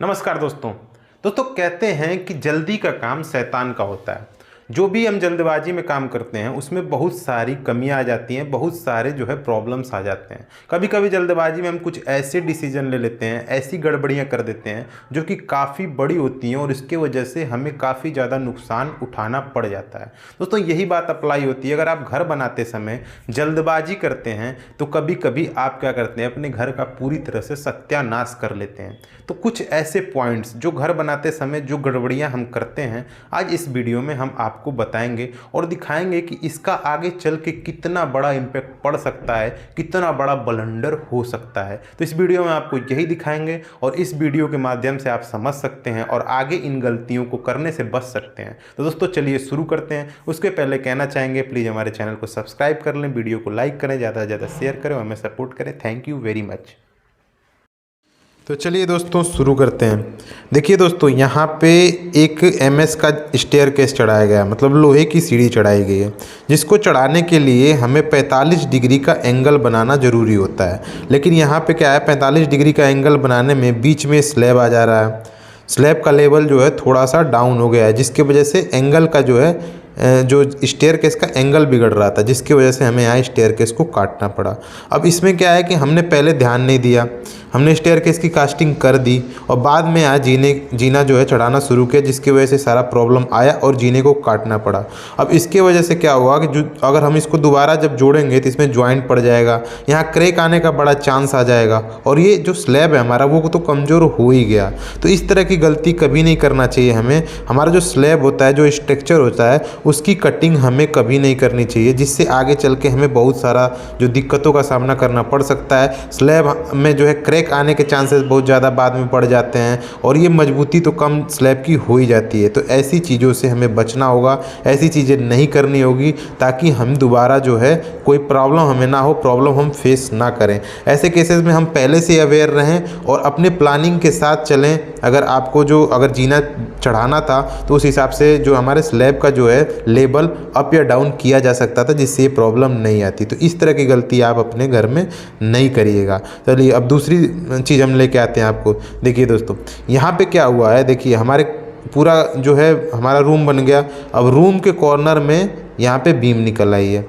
नमस्कार दोस्तों। कहते हैं कि जल्दी का काम शैतान का होता है। जो भी हम जल्दबाजी में काम करते हैं उसमें बहुत सारी कमियां आ जाती हैं, बहुत सारे जो है प्रॉब्लम्स आ जाते हैं। कभी कभी जल्दबाजी में हम कुछ ऐसे डिसीजन ले लेते हैं, ऐसी गड़बड़ियां कर देते हैं जो कि काफ़ी बड़ी होती हैं और इसके वजह से हमें काफ़ी ज़्यादा नुकसान उठाना पड़ जाता है। दोस्तों यही बात अप्लाई होती है अगर आप घर बनाते समय जल्दबाजी करते हैं तो कभी कभी आप क्या करते हैं, अपने घर का पूरी तरह से सत्यानाश कर लेते हैं। तो कुछ ऐसे पॉइंट्स जो घर बनाते समय जो गड़बड़ियां हम करते हैं, आज इस वीडियो में हम आपको बताएंगे और दिखाएंगे कि इसका आगे चल के कितना बड़ा इम्पैक्ट पड़ सकता है, कितना बड़ा ब्लंडर हो सकता है। तो इस वीडियो में आपको यही दिखाएंगे और इस वीडियो के माध्यम से आप समझ सकते हैं और आगे इन गलतियों को करने से बच सकते हैं। तो दोस्तों चलिए शुरू करते हैं। उसके पहले कहना चाहेंगे प्लीज़ हमारे चैनल को सब्सक्राइब कर लें, वीडियो को लाइक करें, ज़्यादा से ज़्यादा शेयर करें और हमें सपोर्ट करें। Thank you very much. तो चलिए दोस्तों शुरू करते हैं। देखिए दोस्तों, यहाँ पे एक MS का स्टेयरकेस चढ़ाया गया है, मतलब लोहे की सीढ़ी चढ़ाई गई है, जिसको चढ़ाने के लिए हमें 45 डिग्री का एंगल बनाना ज़रूरी होता है। लेकिन यहाँ पे क्या है, 45 डिग्री का एंगल बनाने में बीच में स्लैब आ जा रहा है। स्लैब का लेवल जो है थोड़ा सा डाउन हो गया है, जिसकी वजह से एंगल का जो है जो स्टेयरकेस का एंगल बिगड़ रहा था, जिसकी वजह से हमें यहाँ स्टेयरकेस को काटना पड़ा। अब इसमें क्या है कि हमने पहले ध्यान नहीं दिया, हमने स्टेयरकेस की कास्टिंग कर दी और बाद में यहाँ जीना जो है चढ़ाना शुरू किया, जिसकी वजह से सारा प्रॉब्लम आया और जीने को काटना पड़ा। अब इसके वजह से क्या हुआ कि अगर हम इसको दोबारा जब जोड़ेंगे तो इसमें ज्वाइंट पड़ जाएगा, यहाँ क्रैक आने का बड़ा चांस आ जाएगा और ये जो स्लैब है हमारा वो तो कमज़ोर हो ही गया। तो इस तरह की गलती कभी नहीं करना चाहिए हमें। हमारा जो स्लैब होता है, जो स्ट्रक्चर होता है, उसकी कटिंग हमें कभी नहीं करनी चाहिए, जिससे आगे चल के हमें बहुत सारा जो दिक्कतों का सामना करना पड़ सकता है। स्लैब में जो है क्रैक आने के चांसेस बहुत ज़्यादा बाद में पड़ जाते हैं और ये मजबूती तो कम स्लैब की हो ही जाती है। तो ऐसी चीज़ों से हमें बचना होगा, ऐसी चीज़ें नहीं करनी होगी, ताकि हम दोबारा जो है कोई प्रॉब्लम हमें ना हो, प्रॉब्लम हम फेस ना करें। ऐसे केसेस में हम पहले से अवेयर रहें और अपने प्लानिंग के साथ चलें। अगर जीना चढ़ाना था तो उस हिसाब से जो हमारे स्लैब का जो है लेवल अप या डाउन किया जा सकता था, जिससे ये प्रॉब्लम नहीं आती। तो इस तरह की गलती आप अपने घर में नहीं करिएगा। चलिए अब दूसरी चीज़ हम लेके आते हैं आपको। देखिए दोस्तों, यहाँ पे क्या हुआ है, देखिए हमारे पूरा जो है हमारा रूम बन गया। अब रूम के कॉर्नर में यहाँ पे बीम निकल आई है,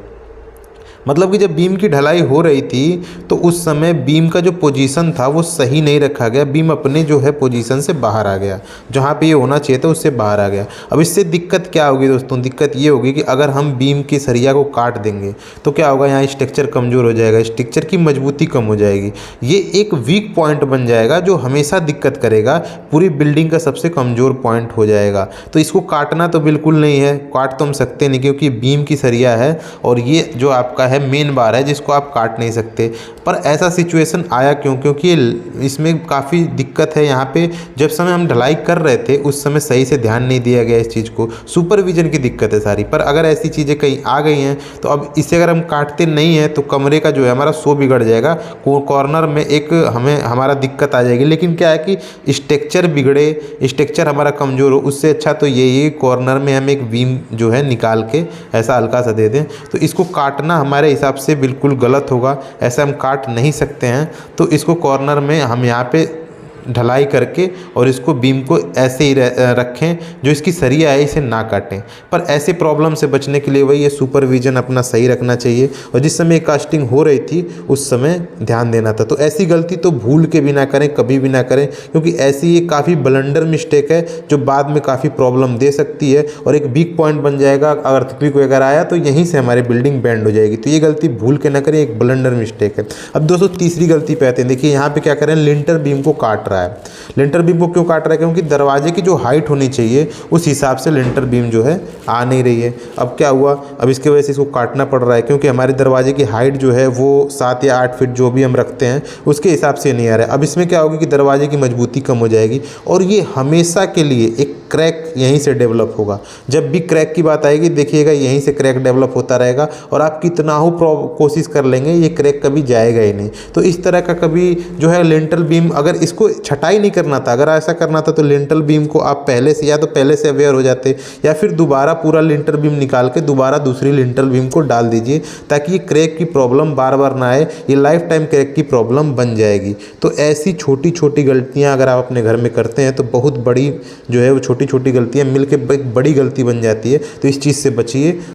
मतलब कि जब बीम की ढलाई हो रही थी तो उस समय बीम का जो पोजीशन था वो सही नहीं रखा गया। बीम अपने जो है पोजीशन से बाहर आ गया, जहाँ पे ये होना चाहिए था उससे बाहर आ गया। अब इससे दिक्कत क्या होगी दोस्तों, दिक्कत ये होगी कि अगर हम बीम के सरिया को काट देंगे तो क्या होगा, यहाँ स्ट्रक्चर कमज़ोर हो जाएगा, स्ट्रक्चर की मजबूती कम हो जाएगी। ये एक वीक पॉइंट बन जाएगा जो हमेशा दिक्कत करेगा, पूरी बिल्डिंग का सबसे कमज़ोर पॉइंट हो जाएगा। तो इसको काटना तो बिल्कुल नहीं है, काट तो हम सकते नहीं, क्योंकि बीम की सरिया है और ये जो आपका है मेन बार है जिसको आप काट नहीं सकते। पर ऐसा सिचुएशन आया क्यों, क्योंकि इसमें काफ़ी दिक्कत है। यहाँ पे जब समय हम ढलाई कर रहे थे उस समय सही से ध्यान नहीं दिया गया इस चीज़ को, सुपरविजन की दिक्कत है सारी। पर अगर ऐसी चीज़ें कहीं आ गई हैं तो अब इसे अगर हम काटते नहीं हैं तो कमरे का जो है हमारा शो बिगड़ जाएगा, कॉर्नर में एक हमारा दिक्कत आ जाएगी। लेकिन क्या है कि स्ट्रक्चर बिगड़े, स्ट्रक्चर हमारा कमज़ोर हो, उससे अच्छा तो ये कॉर्नर में हम एक बीम जो है निकाल के ऐसा हल्का सा दे दें। तो इसको काटना हमारे हिसाब से बिल्कुल गलत होगा, ऐसा हम काट नहीं सकते हैं। तो इसको कॉर्नर में हम यहाँ पे ढलाई करके और इसको बीम को ऐसे ही रखें, जो इसकी सरिया है इसे ना काटें। पर ऐसे प्रॉब्लम से बचने के लिए वही ये सुपरविजन अपना सही रखना चाहिए और जिस समय कास्टिंग हो रही थी उस समय ध्यान देना था। तो ऐसी गलती तो भूल के भी ना करें, कभी भी ना करें, क्योंकि ऐसी ये काफ़ी ब्लंडर मिस्टेक है जो बाद में काफ़ी प्रॉब्लम दे सकती है और एक वीक पॉइंट बन जाएगा। अगर अर्थक्वेक अगर आया तो यहीं से हमारी बिल्डिंग बैंड हो जाएगी। तो ये गलती भूल के ना करें, एक ब्लंडर मिस्टेक है। अब दोस्तों तीसरी गलती पे आते हैं। देखिए यहाँ पे क्या करें, लिंटर बीम को काट रहा है। लिंटर बीम को क्यों काट रहा है, क्योंकि दरवाजे की जो हाइट होनी चाहिए उस हिसाब से लिंटर बीम जो है आ नहीं रही है। अब क्या हुआ, अब इसकी वजह से इसको काटना पड़ रहा है, क्योंकि हमारे दरवाजे की हाइट जो है वो 7 या 8 फीट जो भी हम रखते हैं उसके हिसाब से नहीं आ रहा है। अब इसमें क्या होगी कि दरवाजे की मजबूती कम हो जाएगी और ये हमेशा के लिए एक क्रैक यहीं से डेवलप होगा। जब भी क्रैक की बात आएगी देखिएगा यहीं से क्रैक डेवलप होता रहेगा और आप कितना हो कोशिश कर लेंगे ये क्रैक कभी जाएगा ही नहीं। तो इस तरह का कभी जो है लिंटल बीम, अगर इसको छटाई नहीं करना था, अगर ऐसा करना था तो लिंटल बीम को आप पहले से या तो पहले से अवेयर हो जाते या फिर दोबारा पूरा लिंटल बीम निकाल के दोबारा दूसरी लिंटल बीम को डाल दीजिए, ताकि ये क्रैक की प्रॉब्लम बार बार ना आए, ये लाइफ टाइम क्रैक की प्रॉब्लम बन जाएगी। तो ऐसी छोटी छोटी गलतियां अगर आप अपने घर में करते हैं तो बहुत बड़ी जो है वो छोटी छोटी गलतियां मिलकर एक बड़ी गलती बन जाती है। तो इस चीज़ से बचिए।